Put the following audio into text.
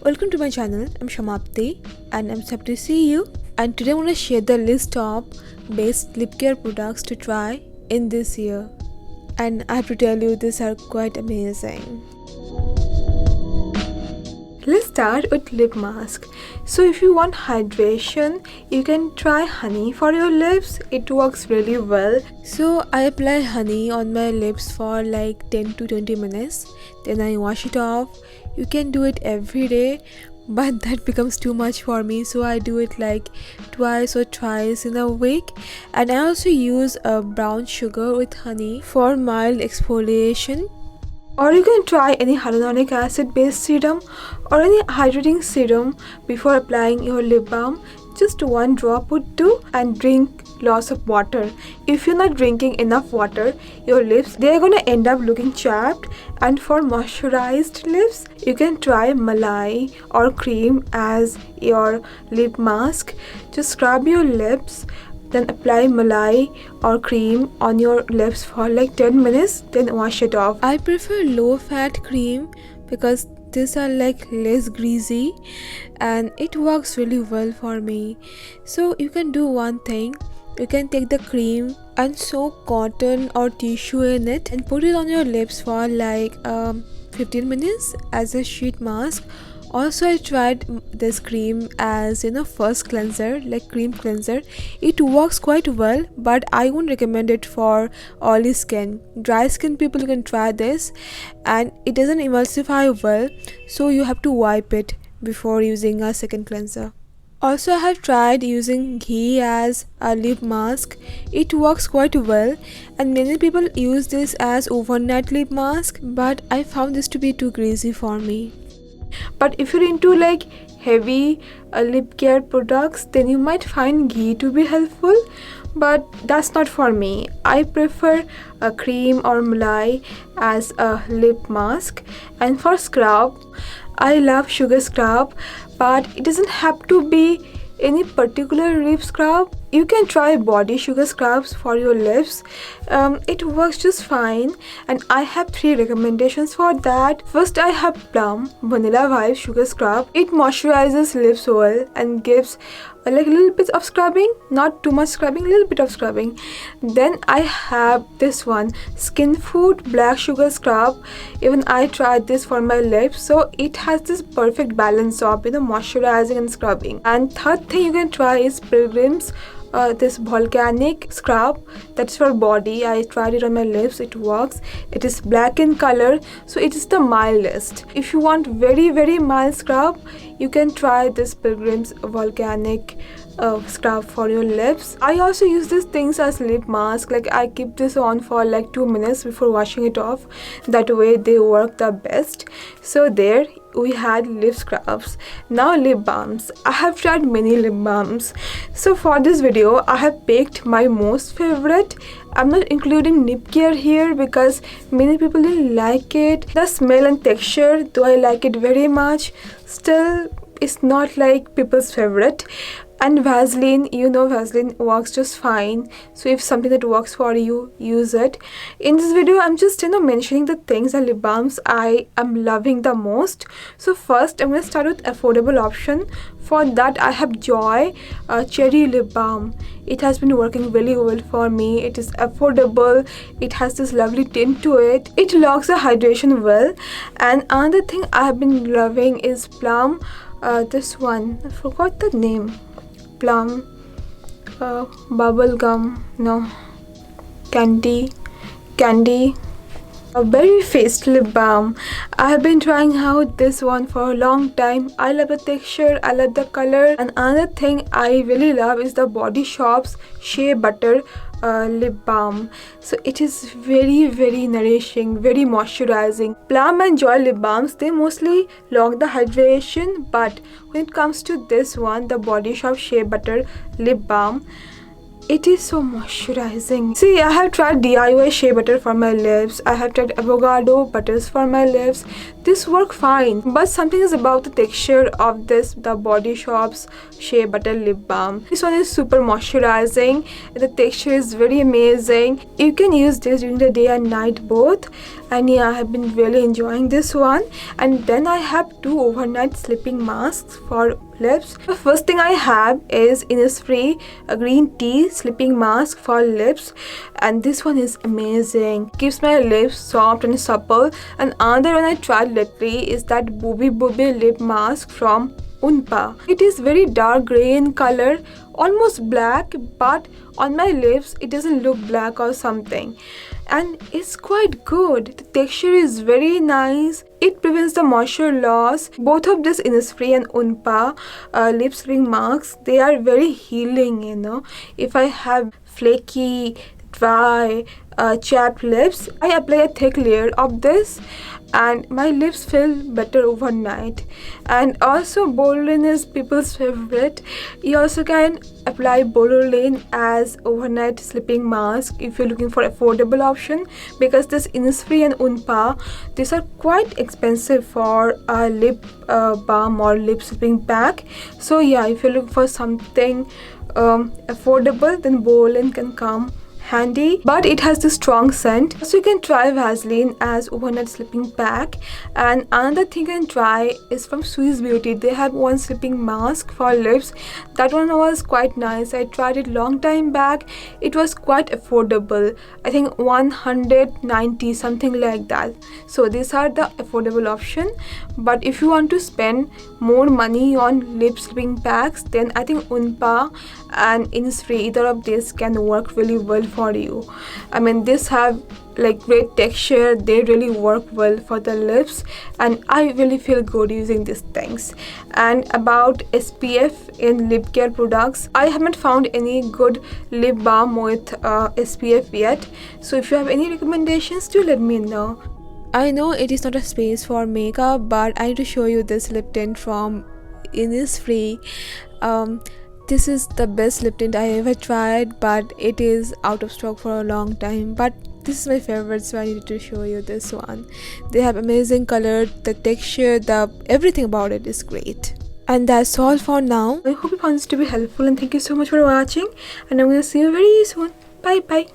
Welcome to my channel. I'm Shamapti and I'm happy to see you. And today I'm going to share the list of best Lipcare products to try in this year. And I have to tell you, these are quite amazing. Let's start with lip mask. So if you want hydration, you can try honey for your lips. It works really well. So I apply honey on my lips for like 10 to 20 minutes. Then I wash it off. You can do it every day, but that becomes too much for me, so I do it like twice or thrice in a week. And I also use a brown sugar with honey for mild exfoliation. Or you can try any hyaluronic acid based serum or any hydrating serum before applying your lip balm. Just one drop would do, and drink lots of water. If you're not drinking enough water, your lips, they're gonna end up looking chapped. And for moisturized lips, you can try malai or cream as your lip mask. Just scrub your lips, then apply malai or cream on your lips for like 10 minutes, then wash it off. I prefer low fat cream because these are like less greasy and it works really well for me. So you can do one thing. You can take the cream and soak cotton or tissue in it and put it on your lips for like 15 minutes as a sheet mask. Also, I tried this cream as first cleanser, like cream cleanser. It works quite well, but I won't recommend it for oily skin. Dry skin people can try this, and it doesn't emulsify well, so you have to wipe it before using a second cleanser. Also, I have tried using ghee as a lip mask. It works quite well, and many people use this as overnight lip mask, but I found this to be too greasy for me. But if you're into like heavy lip care products, then you might find ghee to be helpful, but that's not for me. I prefer a cream or malai as a lip mask. And for scrub, I love sugar scrub, but it doesn't have to be any particular lip scrub. You can try body sugar scrubs for your lips. It works just fine, and I have 3 recommendations for that. First, I have Plum Vanilla Vibe Sugar Scrub. It moisturizes lips well and gives like a little bit of scrubbing, not too much scrubbing, a little bit of scrubbing. Then I have this one, Skin Food Black Sugar Scrub. Even I tried this for my lips, so it has this perfect balance of moisturizing and scrubbing. And third thing you can try is Pilgrim's this volcanic scrub. That's for body. I tried it on my lips. It works. It is black in color, so it is the mildest. If you want very mild scrub, you can try this Pilgrim's volcanic scrub for your lips. I also use these things as lip mask. Like I keep this on for like 2 minutes before washing it off. That way they work the best. So there we had lip scrubs. Now lip balms. I have tried many lip balms. So for this video, I have picked my most favorite. I'm not including Lipcare here because many people didn't like it. The smell and texture, though I like it very much, still it's not like people's favorite. And Vaseline, Vaseline works just fine. So if something that works for you, use it. In this video, I'm just mentioning the things and lip balms I am loving the most. So first, I'm going to start with affordable option. For that, I have Joy Cherry Lip Balm. It has been working really well for me. It is affordable. It has this lovely tint to it. It locks the hydration well. And another thing I have been loving is Plum. This one, I forgot the name. Plum bubble gum, no, candy, a berry faced lip balm. I have been trying out this one for a long time. I love the texture, I love the color. And another thing I really love is the Body Shop's Shea Butter lip balm. So it is very nourishing, very moisturizing. Plum and Joy lip balms, they mostly lock the hydration, but when it comes to this one, the Body Shop Shea Butter lip balm, It is so moisturizing. See, I have tried DIY shea butter for my lips. I have tried avocado butters for my lips. This work fine, but something is about the texture of the Body Shop's shea butter lip balm. This one is super moisturizing. The texture is very amazing. You can use this during the day and night both. And yeah, I have been really enjoying this one. And then I have 2 overnight sleeping masks for lips. The first thing I have is Innisfree a green tea sleeping mask for lips, and this one is amazing. Keeps my lips soft and supple. And another one I tried lately is that Booby lip mask from Unpa. It is very dark gray in color, almost black, but on my lips it doesn't look black or something, and it's quite good. The texture is very nice. It prevents the moisture loss. Both of this Innisfree and Unpa lip sleeping masks, they are very healing, you know. If I have flaky, dry, chapped lips, I apply a thick layer of this and my lips feel better overnight. And also Bololane is people's favorite. You also can apply Bololane as overnight sleeping mask if you're looking for affordable option, because this Innisfree and Unpa, these are quite expensive for a lip balm or lip sleeping pack. So yeah, if you look for something affordable, then Bololane can come handy, but it has this strong scent. So you can try Vaseline as overnight sleeping pack. And another thing you can try is from Swiss Beauty. They have one sleeping mask for lips. That one was quite nice. I tried it long time back. It was quite affordable. I think 190 something like that. So these are the affordable option. But if you want to spend more money on lip sleeping packs, then I think Unpa and Innisfree, either of these can work really well for you. I mean, these have like great texture. They really work well for the lips, and I really feel good using these things. And about SPF in Lipcare products, I haven't found any good lip balm with SPF yet. So if you have any recommendations, do let me know. I know it is not a space for makeup, but I need to show you this lip tint from Innisfree. This is the best lip tint I ever tried, but it is out of stock for a long time. But this is my favorite, so I needed to show you this one. They have amazing color, the texture, everything about it is great. And that's all for now. I hope you found this to be helpful, and thank you so much for watching. And I'm gonna see you very soon. Bye bye.